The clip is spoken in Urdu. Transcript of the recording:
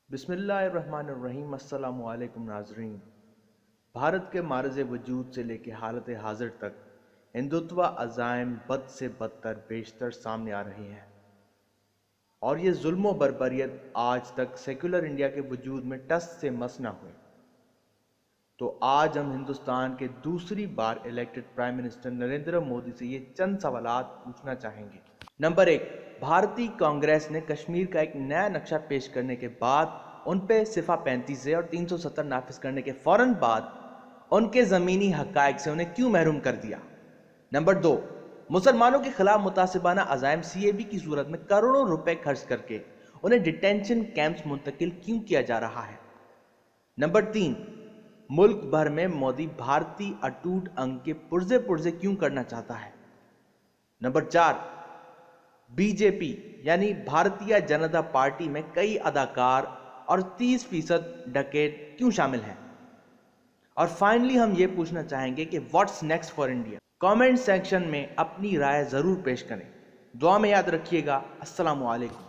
بسم اللہ الرحمن الرحیم۔ السلام علیکم ناظرین۔ بھارت کے معرض وجود سے لے کے حالت حاضر تک ہندوتوا عزائم بد سے بدتر بیشتر سامنے آ رہے ہیں، اور یہ ظلم و بربریت آج تک سیکولر انڈیا کے وجود میں ٹس سے مس نہ ہوئے۔ تو آج ہم ہندوستان کے دوسری بار elected prime minister Narendra Modi سے یہ چند سوالات پوچھنا چاہیں گے۔ نمبر 1، بھارتی کانگریس نے کشمیر کا ایک نیا نقشہ پیش کرنے کے بعد ان پہ صفحہ 35 اور 370 نافذ کرنے کے فوراً بعد ان کے زمینی حقائق سے انہیں کیوں محروم کر دیا؟ نمبر 2، مسلمانوں کے خلاف متعصبانہ عزائم CAB کی صورت میں کروڑوں روپے خرچ کر کے انہیں ڈیٹینشن کیمپس منتقل کیوں کیا جا رہا ہے؟ نمبر 3، ملک بھر میں مودی بھارتی اٹوٹ انگ کے پرزے کیوں کرنا چاہتا ہے؟ نمبر 4، BJP یعنی بھارتیہ جنتا پارٹی میں کئی اداکار اور 30% ڈکیت کیوں شامل ہیں؟ اور فائنلی ہم یہ پوچھنا چاہیں گے کہ what's next for India? Comment section میں اپنی رائے ضرور پیش کریں۔ دعا میں یاد رکھیے گا۔ السلام علیکم۔